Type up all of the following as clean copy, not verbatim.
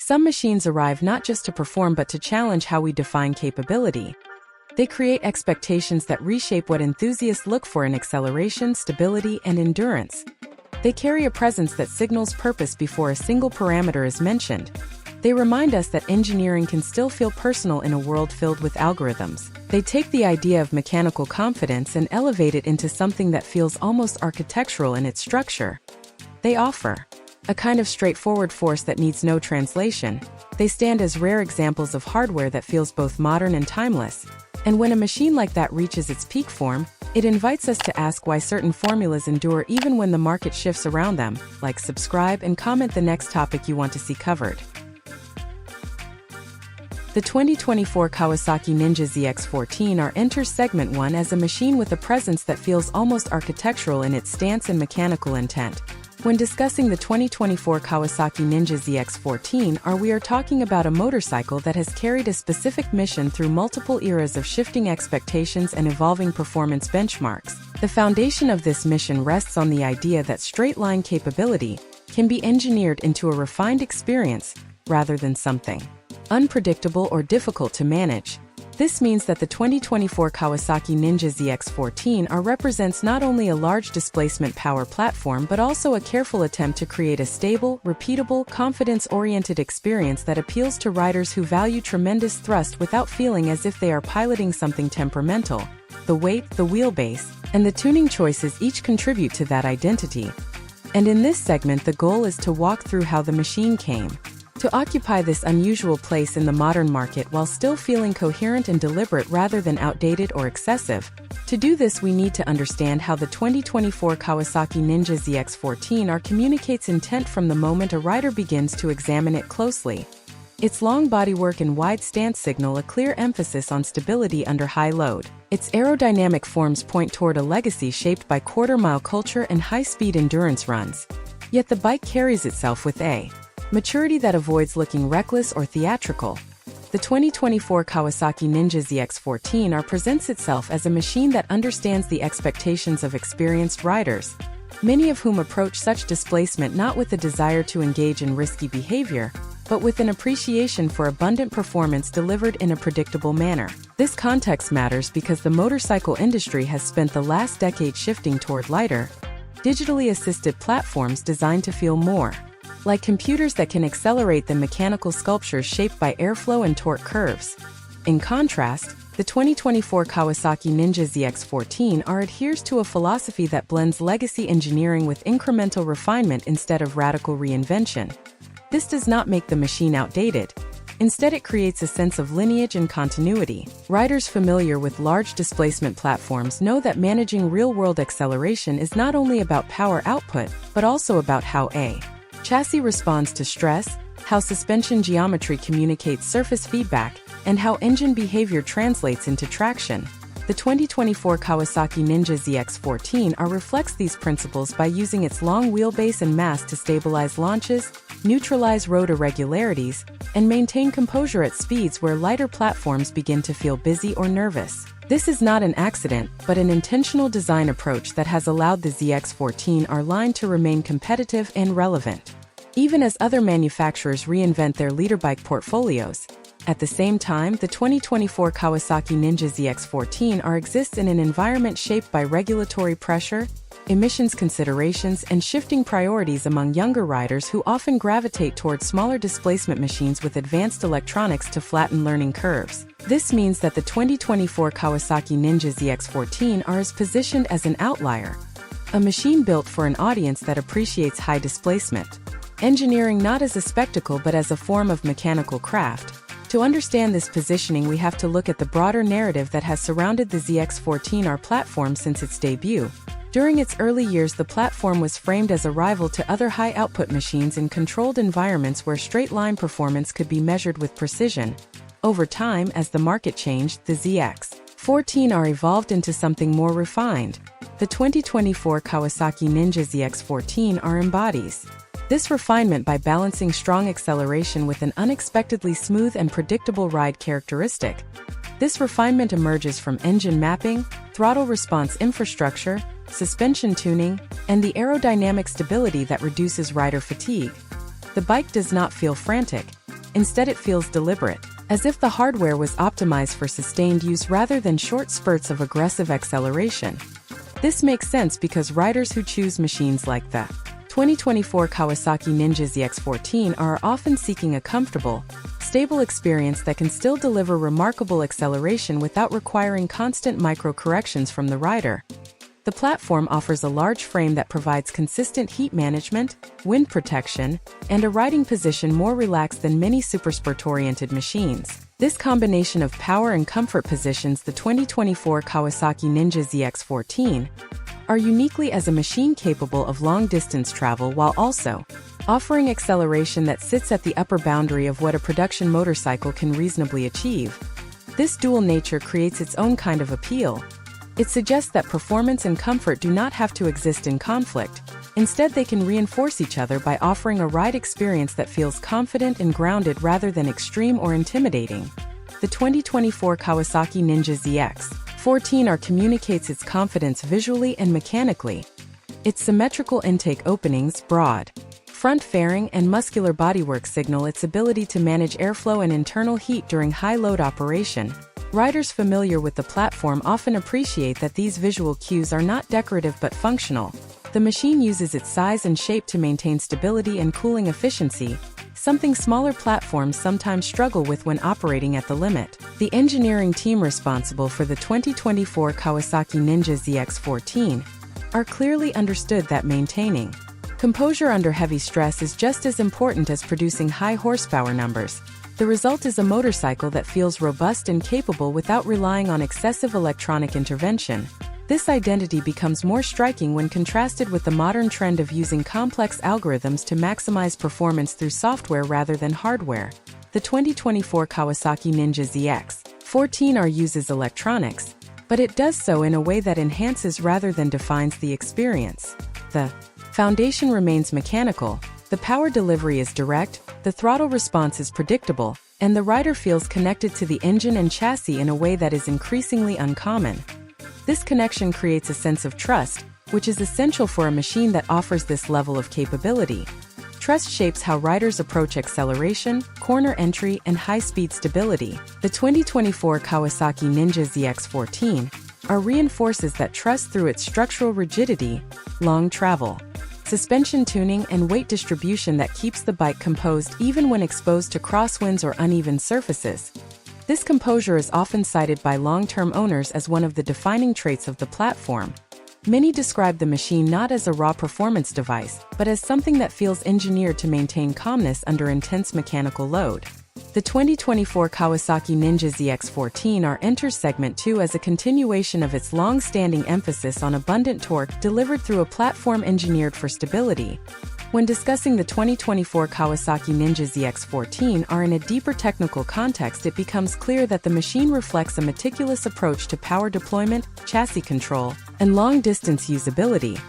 Some machines arrive not just to perform but to challenge how we define capability. They create expectations that reshape what enthusiasts look for in acceleration, stability, and endurance. They carry a presence that signals purpose before a single parameter is mentioned. They remind us that engineering can still feel personal in a world filled with algorithms. They take the idea of mechanical confidence and elevate it into something that feels almost architectural in its structure. They offer a kind of straightforward force that needs no translation. They stand as rare examples of hardware that feels both modern and timeless. And when a machine like that reaches its peak form, it invites us to ask why certain formulas endure even when the market shifts around them. Like, subscribe, and comment the next topic you want to see covered. The 2024 Kawasaki Ninja ZX-14R enters Segment 1 as a machine with a presence that feels almost architectural in its stance and mechanical intent. When discussing the 2024 Kawasaki Ninja ZX-14R, we are talking about a motorcycle that has carried a specific mission through multiple eras of shifting expectations and evolving performance benchmarks. The foundation of this mission rests on the idea that straight-line capability can be engineered into a refined experience rather than something unpredictable or difficult to manage. This means that the 2024 Kawasaki Ninja ZX-14R represents not only a large displacement power platform but also a careful attempt to create a stable, repeatable, confidence-oriented experience that appeals to riders who value tremendous thrust without feeling as if they are piloting something temperamental. The weight, the wheelbase, and the tuning choices each contribute to that identity. And in this segment, the goal is to walk through how the machine came to occupy this unusual place in the modern market while still feeling coherent and deliberate rather than outdated or excessive. To do this, we need to understand how the 2024 Kawasaki Ninja ZX-14R communicates intent from the moment a rider begins to examine it closely. Its long bodywork and wide stance signal a clear emphasis on stability under high load. Its aerodynamic forms point toward a legacy shaped by quarter-mile culture and high-speed endurance runs. Yet the bike carries itself with a maturity that avoids looking reckless or theatrical. The 2024 Kawasaki Ninja ZX-14R presents itself as a machine that understands the expectations of experienced riders, many of whom approach such displacement not with a desire to engage in risky behavior, but with an appreciation for abundant performance delivered in a predictable manner. This context matters because the motorcycle industry has spent the last decade shifting toward lighter, digitally assisted platforms designed to feel more like computers that can accelerate than mechanical sculptures shaped by airflow and torque curves. In contrast, the 2024 Kawasaki Ninja ZX-14R adheres to a philosophy that blends legacy engineering with incremental refinement instead of radical reinvention. This does not make the machine outdated. Instead, it creates a sense of lineage and continuity. Riders familiar with large displacement platforms know that managing real-world acceleration is not only about power output, but also about how a chassis responds to stress, how suspension geometry communicates surface feedback, and how engine behavior translates into traction. The 2024 Kawasaki Ninja ZX-14R reflects these principles by using its long wheelbase and mass to stabilize launches, neutralize road irregularities, and maintain composure at speeds where lighter platforms begin to feel busy or nervous. This is not an accident, but an intentional design approach that has allowed the ZX-14R line to remain competitive and relevant, even as other manufacturers reinvent their leader bike portfolios. At the same time, the 2024 Kawasaki Ninja ZX-14R exists in an environment shaped by regulatory pressure, emissions considerations, and shifting priorities among younger riders who often gravitate towards smaller displacement machines with advanced electronics to flatten learning curves. This means that the 2024 Kawasaki Ninja ZX-14R is positioned as an outlier, a machine built for an audience that appreciates high displacement engineering not as a spectacle but as a form of mechanical craft. To understand this positioning, we have to look at the broader narrative that has surrounded the ZX-14R platform since its debut. During its early years, the platform was framed as a rival to other high-output machines in controlled environments where straight-line performance could be measured with precision. Over time, as the market changed, the ZX-14R evolved into something more refined. The 2024 Kawasaki Ninja ZX-14R embodies this refinement by balancing strong acceleration with an unexpectedly smooth and predictable ride characteristic. This refinement emerges from engine mapping, throttle response infrastructure, suspension tuning, and the aerodynamic stability that reduces rider fatigue. The bike does not feel frantic. Instead, it feels deliberate, as if the hardware was optimized for sustained use rather than short spurts of aggressive acceleration. This makes sense because riders who choose machines like the 2024 Kawasaki Ninja ZX-14R are often seeking a comfortable, stable experience that can still deliver remarkable acceleration without requiring constant micro-corrections from the rider. The platform offers a large frame that provides consistent heat management, wind protection, and a riding position more relaxed than many supersport-oriented machines. This combination of power and comfort positions the 2024 Kawasaki Ninja ZX-14R uniquely as a machine capable of long-distance travel while also offering acceleration that sits at the upper boundary of what a production motorcycle can reasonably achieve. This dual nature creates its own kind of appeal. It suggests that performance and comfort do not have to exist in conflict. Instead, they can reinforce each other by offering a ride experience that feels confident and grounded rather than extreme or intimidating. The 2024 Kawasaki Ninja ZX-14R communicates its confidence visually and mechanically. Its symmetrical intake openings, broad front fairing, and muscular bodywork signal its ability to manage airflow and internal heat during high-load operation. Riders familiar with the platform often appreciate that these visual cues are not decorative but functional. The machine uses its size and shape to maintain stability and cooling efficiency, something smaller platforms sometimes struggle with when operating at the limit. The engineering team responsible for the 2024 Kawasaki Ninja ZX-14R clearly understood that maintaining composure under heavy stress is just as important as producing high horsepower numbers. The result is a motorcycle that feels robust and capable without relying on excessive electronic intervention. This identity becomes more striking when contrasted with the modern trend of using complex algorithms to maximize performance through software rather than hardware. The 2024 Kawasaki Ninja ZX-14R uses electronics, but it does so in a way that enhances rather than defines the experience. The foundation remains mechanical, the power delivery is direct, the throttle response is predictable, and the rider feels connected to the engine and chassis in a way that is increasingly uncommon. This connection creates a sense of trust, which is essential for a machine that offers this level of capability. Trust shapes how riders approach acceleration, corner entry, and high-speed stability. The 2024 Kawasaki Ninja ZX-14R reinforces that trust through its structural rigidity, long travel, suspension tuning, and weight distribution that keeps the bike composed even when exposed to crosswinds or uneven surfaces. This composure is often cited by long-term owners as one of the defining traits of the platform. Many describe the machine not as a raw performance device, but as something that feels engineered to maintain calmness under intense mechanical load. The 2024 Kawasaki Ninja ZX-14R enters Segment 2 as a continuation of its long-standing emphasis on abundant torque delivered through a platform engineered for stability. When discussing the 2024 Kawasaki Ninja ZX-14R in a deeper technical context, it becomes clear that the machine reflects a meticulous approach to power deployment, chassis control, and long-distance usability.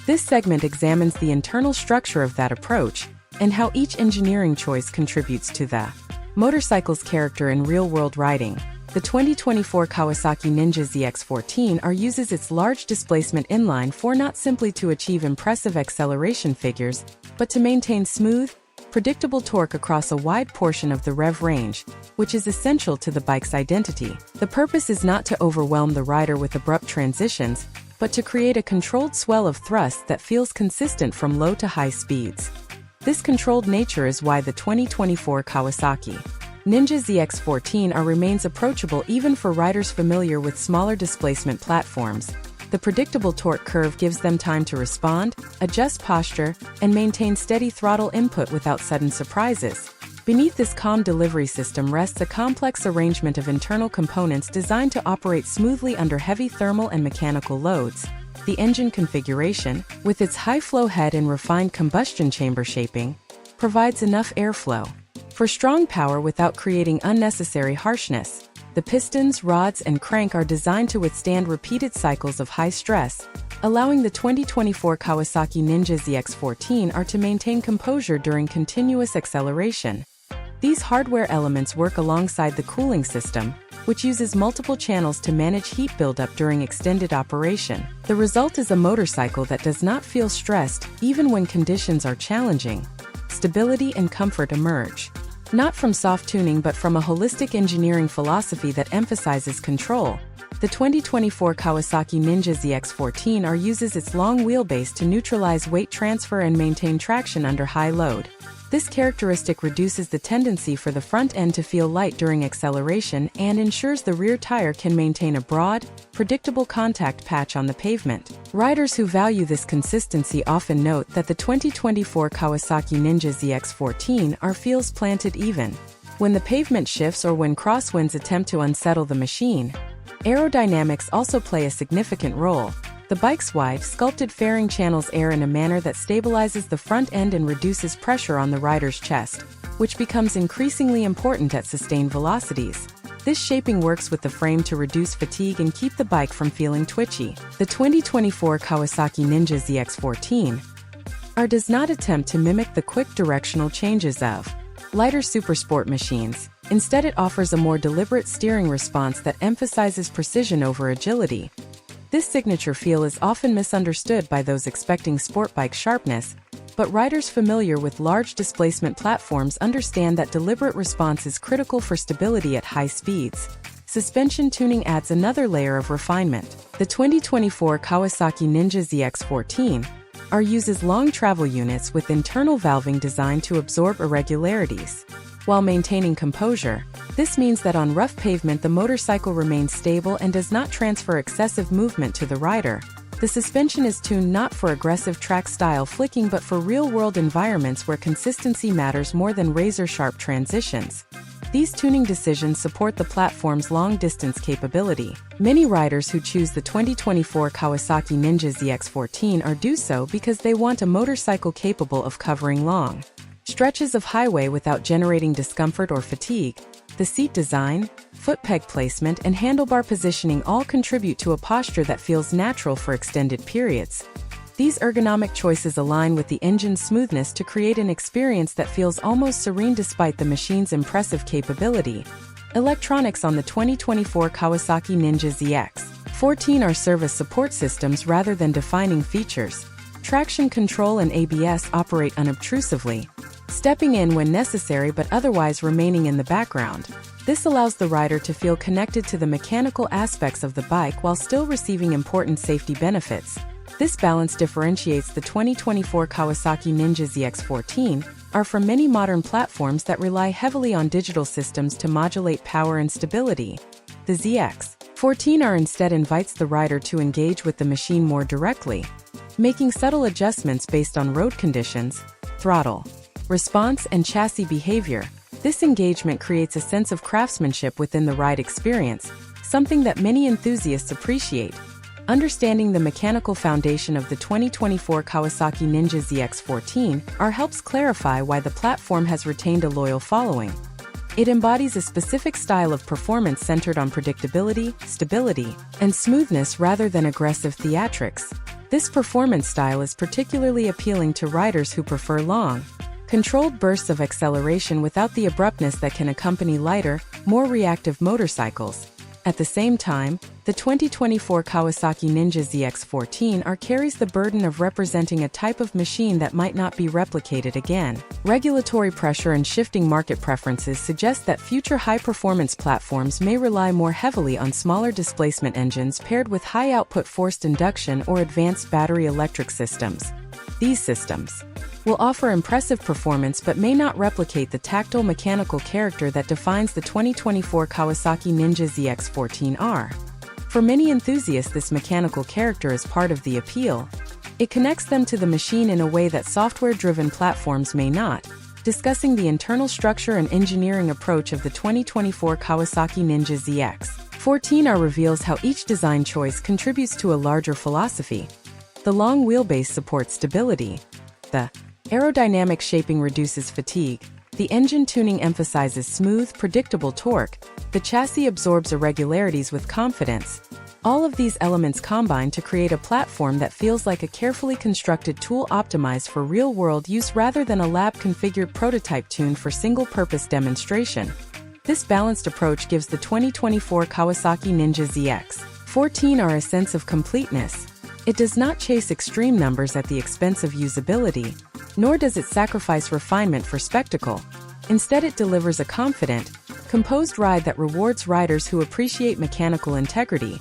This segment examines the internal structure of that approach and how each engineering choice contributes to the motorcycle's character in real-world riding. The 2024 Kawasaki Ninja ZX-14R uses its large displacement inline four not simply to achieve impressive acceleration figures, but to maintain smooth, predictable torque across a wide portion of the rev range, which is essential to the bike's identity. The purpose is not to overwhelm the rider with abrupt transitions, but to create a controlled swell of thrust that feels consistent from low to high speeds. This controlled nature is why the 2024 Kawasaki Ninja ZX-14R remains approachable even for riders familiar with smaller displacement platforms. The predictable torque curve gives them time to respond, adjust posture, and maintain steady throttle input without sudden surprises. Beneath this calm delivery system rests a complex arrangement of internal components designed to operate smoothly under heavy thermal and mechanical loads. The engine configuration, with its high-flow head and refined combustion chamber shaping, provides enough airflow for strong power without creating unnecessary harshness. The pistons, rods, and crank are designed to withstand repeated cycles of high stress, allowing the 2024 Kawasaki Ninja ZX-14R to maintain composure during continuous acceleration. These hardware elements work alongside the cooling system, which uses multiple channels to manage heat buildup during extended operation. The result is a motorcycle that does not feel stressed even when conditions are challenging. Stability and comfort emerge. Not from soft tuning but from a holistic engineering philosophy that emphasizes control. The 2024 Kawasaki Ninja ZX-14R uses its long wheelbase to neutralize weight transfer and maintain traction under high load. This characteristic reduces the tendency for the front end to feel light during acceleration and ensures the rear tire can maintain a broad, predictable contact patch on the pavement. Riders who value this consistency often note that the 2024 Kawasaki Ninja ZX-14R feels planted even. When the pavement shifts or when crosswinds attempt to unsettle the machine, aerodynamics also play a significant role. The bike's wide, sculpted fairing channels air in a manner that stabilizes the front end and reduces pressure on the rider's chest, which becomes increasingly important at sustained velocities. This shaping works with the frame to reduce fatigue and keep the bike from feeling twitchy. The 2024 Kawasaki Ninja ZX-14R does not attempt to mimic the quick directional changes of lighter supersport machines. Instead, it offers a more deliberate steering response that emphasizes precision over agility. This signature feel is often misunderstood by those expecting sport bike sharpness, but riders familiar with large displacement platforms understand that deliberate response is critical for stability at high speeds. Suspension tuning adds another layer of refinement. The 2024 Kawasaki Ninja ZX-14R uses long travel units with internal valving designed to absorb irregularities. While maintaining composure, this means that on rough pavement the motorcycle remains stable and does not transfer excessive movement to the rider. The suspension is tuned not for aggressive track-style flicking but for real-world environments where consistency matters more than razor-sharp transitions. These tuning decisions support the platform's long-distance capability. Many riders who choose the 2024 Kawasaki Ninja ZX-14R do so because they want a motorcycle capable of covering long stretches of highway without generating discomfort or fatigue. The seat design, foot peg placement, and handlebar positioning all contribute to a posture that feels natural for extended periods. These ergonomic choices align with the engine's smoothness to create an experience that feels almost serene despite the machine's impressive capability. Electronics on the 2024 Kawasaki Ninja ZX-14R serve as support systems rather than defining features. Traction control and ABS operate unobtrusively, stepping in when necessary but otherwise remaining in the background. This allows the rider to feel connected to the mechanical aspects of the bike while still receiving important safety benefits. This balance differentiates the 2024 Kawasaki Ninja ZX-14R from many modern platforms that rely heavily on digital systems to modulate power and stability. The ZX-14R instead invites the rider to engage with the machine more directly, making subtle adjustments based on road conditions, throttle response, and chassis behavior. This engagement creates a sense of craftsmanship within the ride experience, something that many enthusiasts appreciate. Understanding the mechanical foundation of the 2024 Kawasaki Ninja ZX-14R helps clarify why the platform has retained a loyal following. It embodies a specific style of performance centered on predictability, stability, and smoothness rather than aggressive theatrics. This performance style is particularly appealing to riders who prefer long, controlled bursts of acceleration without the abruptness that can accompany lighter, more reactive motorcycles. At the same time, the 2024 Kawasaki Ninja ZX-14R carries the burden of representing a type of machine that might not be replicated again. Regulatory pressure and shifting market preferences suggest that future high-performance platforms may rely more heavily on smaller displacement engines paired with high-output forced induction or advanced battery electric systems. These systems will offer impressive performance but may not replicate the tactile mechanical character that defines the 2024 Kawasaki Ninja ZX-14R. For many enthusiasts, this mechanical character is part of the appeal. It connects them to the machine in a way that software-driven platforms may not. Discussing the internal structure and engineering approach of the 2024 Kawasaki Ninja ZX-14R reveals how each design choice contributes to a larger philosophy. The long wheelbase supports stability. The aerodynamic shaping reduces fatigue. The engine tuning emphasizes smooth, predictable torque. The chassis absorbs irregularities with confidence. All of these elements combine to create a platform that feels like a carefully constructed tool optimized for real-world use rather than a lab-configured prototype tuned for single-purpose demonstration. This balanced approach gives the 2024 Kawasaki Ninja ZX-14R a sense of completeness. It does not chase extreme numbers at the expense of usability, nor does it sacrifice refinement for spectacle. Instead, it delivers a confident, composed ride that rewards riders who appreciate mechanical integrity.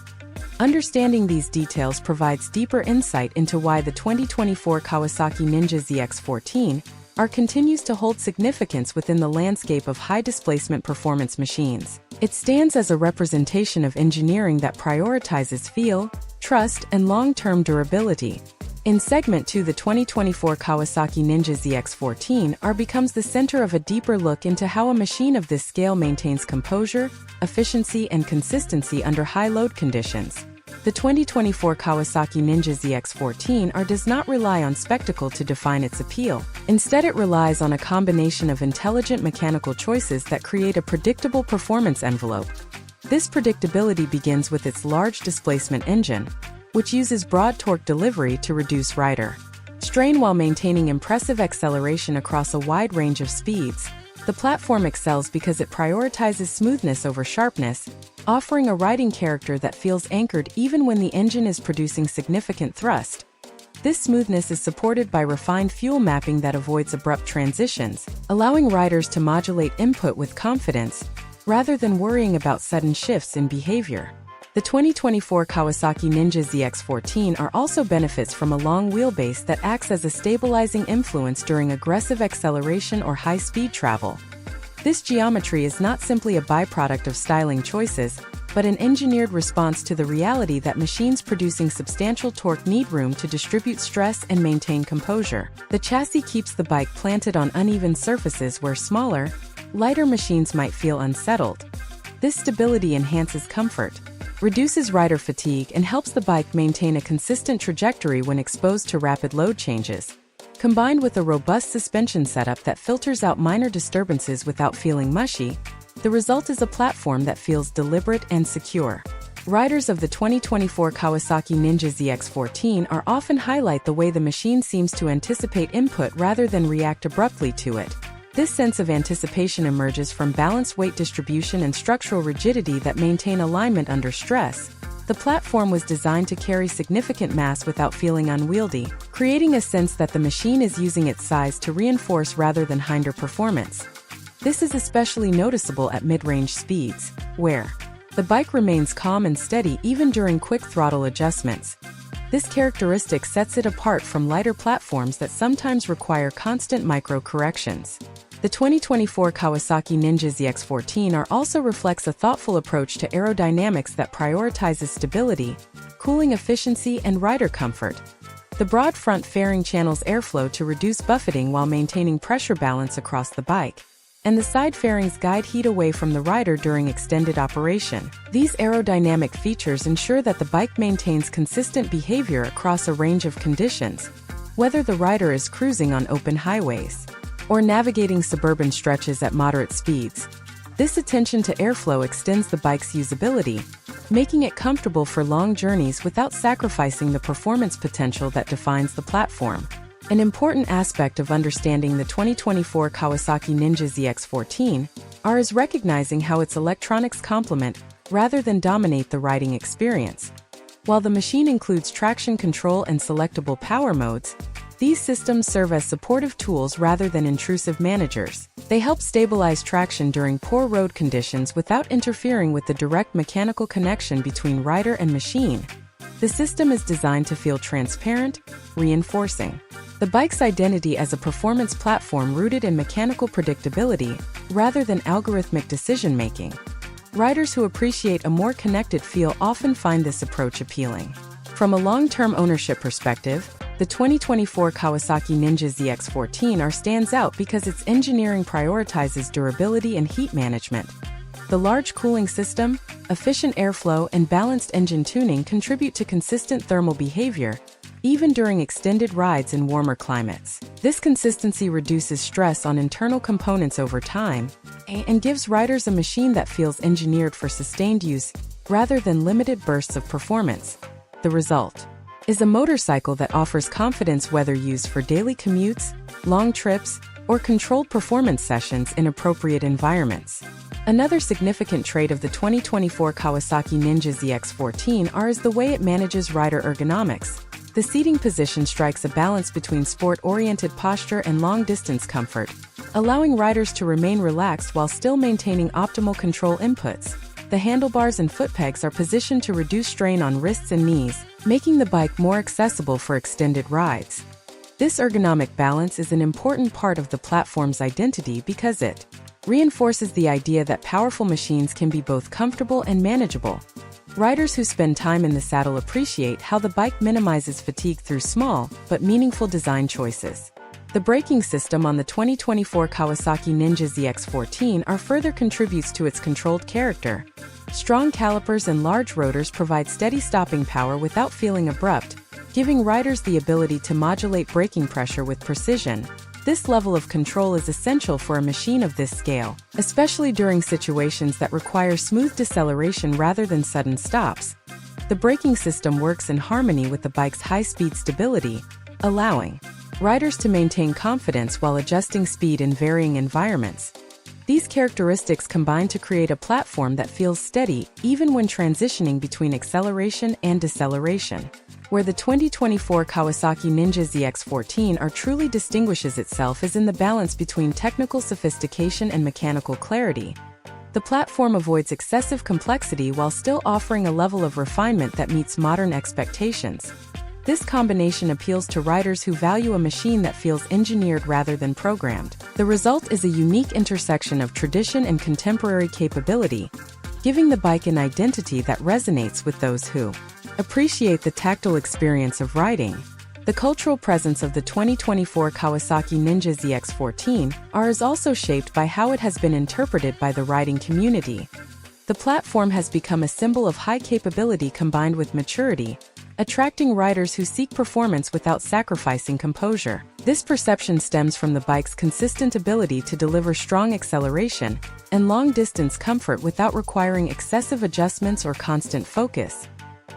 Understanding these details provides deeper insight into why the 2024 Kawasaki Ninja ZX-14R continues to hold significance within the landscape of high-displacement performance machines. It stands as a representation of engineering that prioritizes feel, trust, and long-term durability. In Segment 2, the 2024 Kawasaki Ninja ZX-14R becomes the center of a deeper look into how a machine of this scale maintains composure, efficiency, and consistency under high-load conditions. The 2024 Kawasaki Ninja ZX-14R does not rely on spectacle to define its appeal. Instead, it relies on a combination of intelligent mechanical choices that create a predictable performance envelope. This predictability begins with its large displacement engine, which uses broad torque delivery to reduce rider strain while maintaining impressive acceleration across a wide range of speeds. The platform excels because it prioritizes smoothness over sharpness, offering a riding character that feels anchored even when the engine is producing significant thrust. This smoothness is supported by refined fuel mapping that avoids abrupt transitions, allowing riders to modulate input with confidence, rather than worrying about sudden shifts in behavior. The 2024 Kawasaki Ninja ZX-14R also benefits from a long wheelbase that acts as a stabilizing influence during aggressive acceleration or high-speed travel. This geometry is not simply a byproduct of styling choices, but an engineered response to the reality that machines producing substantial torque need room to distribute stress and maintain composure. The chassis keeps the bike planted on uneven surfaces where smaller, lighter machines might feel unsettled. This stability enhances comfort, reduces rider fatigue, and helps the bike maintain a consistent trajectory when exposed to rapid load changes. Combined with a robust suspension setup that filters out minor disturbances without feeling mushy, the result is a platform that feels deliberate and secure. Riders of the 2024 Kawasaki Ninja ZX-14R often highlight the way the machine seems to anticipate input rather than react abruptly to it. This sense of anticipation emerges from balanced weight distribution and structural rigidity that maintain alignment under stress. The platform was designed to carry significant mass without feeling unwieldy, creating a sense that the machine is using its size to reinforce rather than hinder performance. This is especially noticeable at mid-range speeds, where the bike remains calm and steady even during quick throttle adjustments. This characteristic sets it apart from lighter platforms that sometimes require constant micro-corrections. The 2024 Kawasaki Ninja ZX-14R also reflects a thoughtful approach to aerodynamics that prioritizes stability, cooling efficiency, and rider comfort. The broad front fairing channels airflow to reduce buffeting while maintaining pressure balance across the bike, and the side fairings guide heat away from the rider during extended operation. These aerodynamic features ensure that the bike maintains consistent behavior across a range of conditions, whether the rider is cruising on open highways or navigating suburban stretches at moderate speeds. This attention to airflow extends the bike's usability, making it comfortable for long journeys without sacrificing the performance potential that defines the platform. An important aspect of understanding the 2024 Kawasaki Ninja ZX-14R is recognizing how its electronics complement, rather than dominate, the riding experience. While the machine includes traction control and selectable power modes, these systems serve as supportive tools rather than intrusive managers. They help stabilize traction during poor road conditions without interfering with the direct mechanical connection between rider and machine. The system is designed to feel transparent, reinforcing the bike's identity as a performance platform rooted in mechanical predictability rather than algorithmic decision-making. Riders who appreciate a more connected feel often find this approach appealing. From a long-term ownership perspective, the 2024 Kawasaki Ninja ZX-14R stands out because its engineering prioritizes durability and heat management. The large cooling system, efficient airflow, and balanced engine tuning contribute to consistent thermal behavior, even during extended rides in warmer climates. This consistency reduces stress on internal components over time and gives riders a machine that feels engineered for sustained use rather than limited bursts of performance. The result is a motorcycle that offers confidence whether used for daily commutes, long trips, or controlled performance sessions in appropriate environments. Another significant trait of the 2024 Kawasaki Ninja ZX-14R is the way it manages rider ergonomics. The seating position strikes a balance between sport-oriented posture and long-distance comfort, allowing riders to remain relaxed while still maintaining optimal control inputs. The handlebars and foot pegs are positioned to reduce strain on wrists and knees, making the bike more accessible for extended rides. This ergonomic balance is an important part of the platform's identity because it reinforces the idea that powerful machines can be both comfortable and manageable. Riders who spend time in the saddle appreciate how the bike minimizes fatigue through small but meaningful design choices. The braking system on the 2024 Kawasaki Ninja ZX-14R further contributes to its controlled character. Strong calipers and large rotors provide steady stopping power without feeling abrupt, giving riders the ability to modulate braking pressure with precision. This level of control is essential for a machine of this scale, especially during situations that require smooth deceleration rather than sudden stops. The braking system works in harmony with the bike's high-speed stability, allowing riders to maintain confidence while adjusting speed in varying environments. These characteristics combine to create a platform that feels steady even when transitioning between acceleration and deceleration. Where the 2024 Kawasaki Ninja ZX-14R truly distinguishes itself is in the balance between technical sophistication and mechanical clarity. The platform avoids excessive complexity while still offering a level of refinement that meets modern expectations. This combination appeals to riders who value a machine that feels engineered rather than programmed. The result is a unique intersection of tradition and contemporary capability, giving the bike an identity that resonates with those who appreciate the tactile experience of riding. The cultural presence of the 2024 Kawasaki Ninja ZX-14R is also shaped by how it has been interpreted by the riding community. The platform has become a symbol of high capability combined with maturity, attracting riders who seek performance without sacrificing composure. This perception stems from the bike's consistent ability to deliver strong acceleration and long-distance comfort without requiring excessive adjustments or constant focus.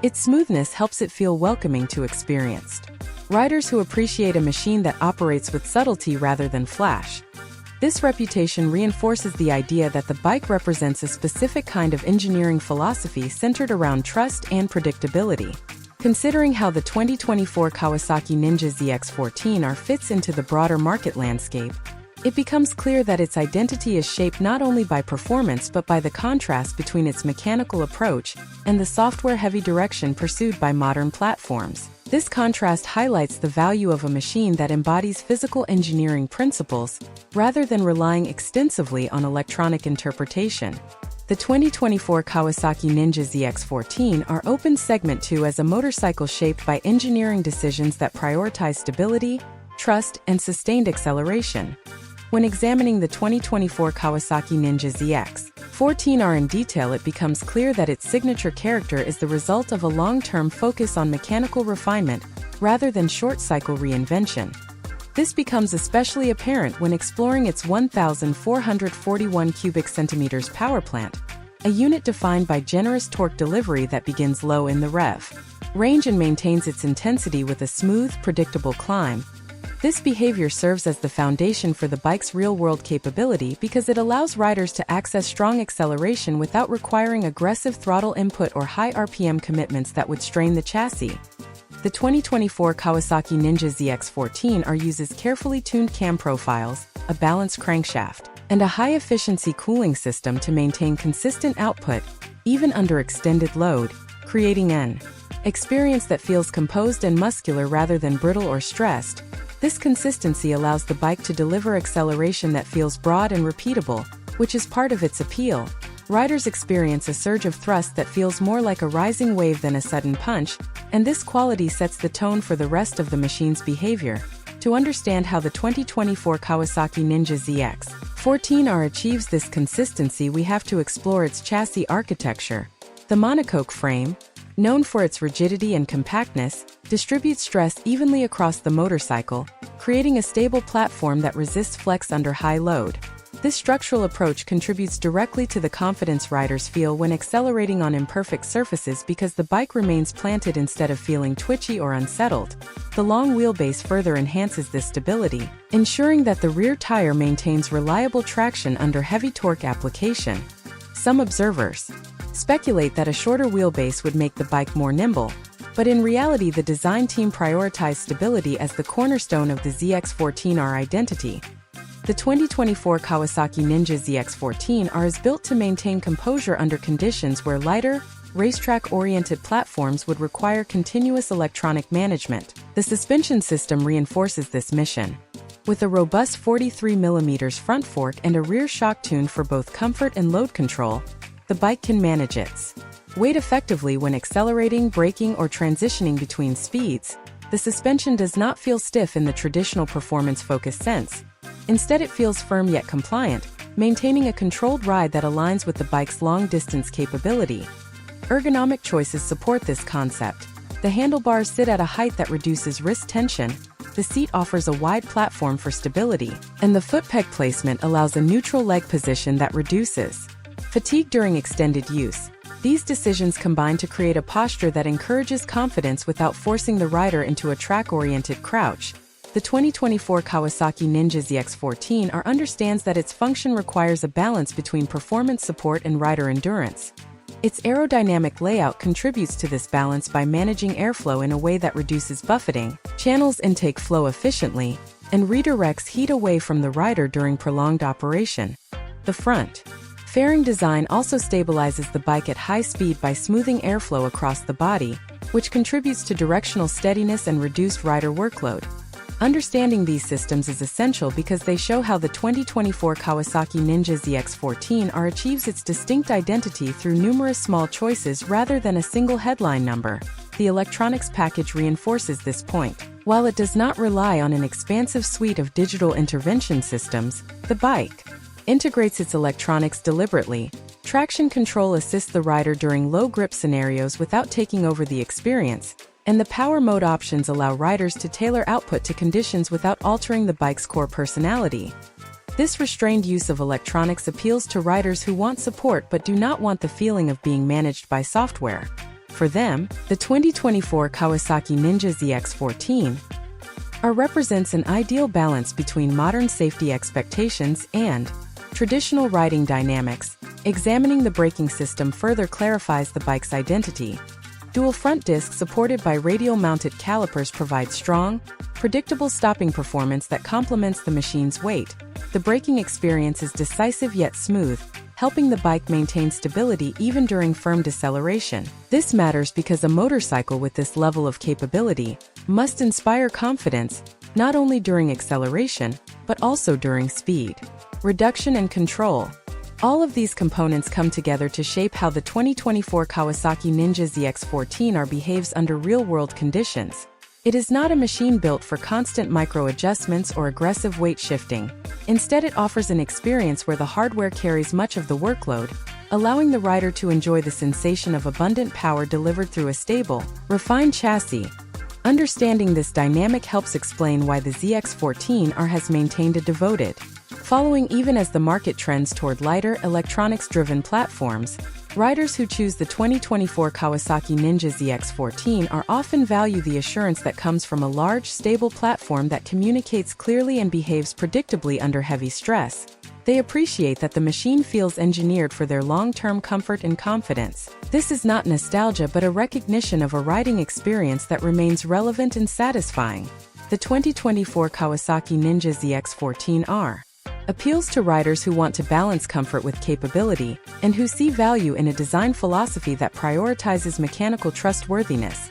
Its smoothness helps it feel welcoming to experienced riders who appreciate a machine that operates with subtlety rather than flash. This reputation reinforces the idea that the bike represents a specific kind of engineering philosophy centered around trust and predictability. Considering how the 2024 Kawasaki Ninja ZX-14R fits into the broader market landscape, it becomes clear that its identity is shaped not only by performance but by the contrast between its mechanical approach and the software-heavy direction pursued by modern platforms. This contrast highlights the value of a machine that embodies physical engineering principles rather than relying extensively on electronic interpretation. The 2024 Kawasaki Ninja ZX-14R opens Segment 2 as a motorcycle shaped by engineering decisions that prioritize stability, trust, and sustained acceleration. When examining the 2024 Kawasaki Ninja ZX-14R in detail, it becomes clear that its signature character is the result of a long-term focus on mechanical refinement rather than short-cycle reinvention. This becomes especially apparent when exploring its 1,441 cubic centimeters power plant, a unit defined by generous torque delivery that begins low in the rev range and maintains its intensity with a smooth, predictable climb. This behavior serves as the foundation for the bike's real-world capability because it allows riders to access strong acceleration without requiring aggressive throttle input or high RPM commitments that would strain the chassis. The 2024 Kawasaki Ninja ZX-14R uses carefully tuned cam profiles, a balanced crankshaft, and a high-efficiency cooling system to maintain consistent output, even under extended load, creating an experience that feels composed and muscular rather than brittle or stressed. This consistency allows the bike to deliver acceleration that feels broad and repeatable, which is part of its appeal. Riders experience a surge of thrust that feels more like a rising wave than a sudden punch, and this quality sets the tone for the rest of the machine's behavior. To understand how the 2024 Kawasaki Ninja ZX-14R achieves this consistency, we have to explore its chassis architecture. The monocoque frame, known for its rigidity and compactness, distributes stress evenly across the motorcycle, creating a stable platform that resists flex under high load. This structural approach contributes directly to the confidence riders feel when accelerating on imperfect surfaces because the bike remains planted instead of feeling twitchy or unsettled. The long wheelbase further enhances this stability, ensuring that the rear tire maintains reliable traction under heavy torque application. Some observers speculate that a shorter wheelbase would make the bike more nimble, But in reality, the design team prioritized stability as the cornerstone of the ZX-14R identity. The 2024 Kawasaki Ninja ZX-14R is built to maintain composure under conditions where lighter, racetrack-oriented platforms would require continuous electronic management. The suspension system reinforces this mission. With a robust 43mm front fork and a rear shock tune for both comfort and load control, the bike can manage its weight effectively when accelerating, braking, or transitioning between speeds. The suspension does not feel stiff in the traditional performance-focused sense. Instead, it feels firm yet compliant, maintaining a controlled ride that aligns with the bike's long-distance capability. Ergonomic choices support this concept. The handlebars sit at a height that reduces wrist tension, the seat offers a wide platform for stability, and the foot peg placement allows a neutral leg position that reduces fatigue during extended use. These decisions combine to create a posture that encourages confidence without forcing the rider into a track-oriented crouch. The 2024 Kawasaki Ninja ZX-14R understands that its function requires a balance between performance support and rider endurance. Its aerodynamic layout contributes to this balance by managing airflow in a way that reduces buffeting, channels intake flow efficiently, and redirects heat away from the rider during prolonged operation. The front fairing design also stabilizes the bike at high speed by smoothing airflow across the body, which contributes to directional steadiness and reduced rider workload. Understanding these systems is essential because they show how the 2024 Kawasaki Ninja ZX-14R achieves its distinct identity through numerous small choices rather than a single headline number. The electronics package reinforces this point. While it does not rely on an expansive suite of digital intervention systems, the bike integrates its electronics deliberately. Traction control assists the rider during low-grip scenarios without taking over the experience, and the power mode options allow riders to tailor output to conditions without altering the bike's core personality. This restrained use of electronics appeals to riders who want support but do not want the feeling of being managed by software. For them, the 2024 Kawasaki Ninja ZX-14R represents an ideal balance between modern safety expectations and traditional riding dynamics. Examining the braking system further clarifies the bike's identity. Dual front discs supported by radial-mounted calipers provide strong, predictable stopping performance that complements the machine's weight. The braking experience is decisive yet smooth, helping the bike maintain stability even during firm deceleration. This matters because a motorcycle with this level of capability must inspire confidence, not only during acceleration, but also during speed, reduction, and control. All of these components come together to shape how the 2024 Kawasaki Ninja ZX-14R behaves under real-world conditions. It is not a machine built for constant micro-adjustments or aggressive weight shifting. Instead, it offers an experience where the hardware carries much of the workload, allowing the rider to enjoy the sensation of abundant power delivered through a stable, refined chassis. Understanding this dynamic helps explain why the ZX-14R has maintained a devoted following even as the market trends toward lighter, electronics-driven platforms. Riders who choose the 2024 Kawasaki Ninja ZX-14R often value the assurance that comes from a large, stable platform that communicates clearly and behaves predictably under heavy stress. They appreciate that the machine feels engineered for their long-term comfort and confidence. This is not nostalgia but a recognition of a riding experience that remains relevant and satisfying. The 2024 Kawasaki Ninja ZX-14R appeals to riders who want to balance comfort with capability and who see value in a design philosophy that prioritizes mechanical trustworthiness.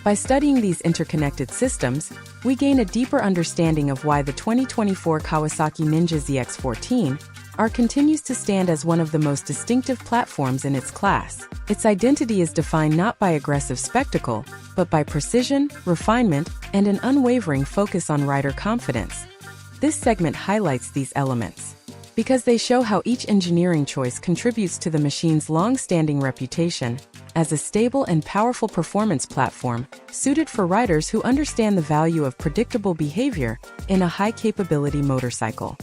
By studying these interconnected systems, we gain a deeper understanding of why the 2024 Kawasaki Ninja ZX-14R continues to stand as one of the most distinctive platforms in its class. Its identity is defined not by aggressive spectacle, but by precision, refinement, and an unwavering focus on rider confidence. This segment highlights these elements because they show how each engineering choice contributes to the machine's long-standing reputation as a stable and powerful performance platform suited for riders who understand the value of predictable behavior in a high-capability motorcycle.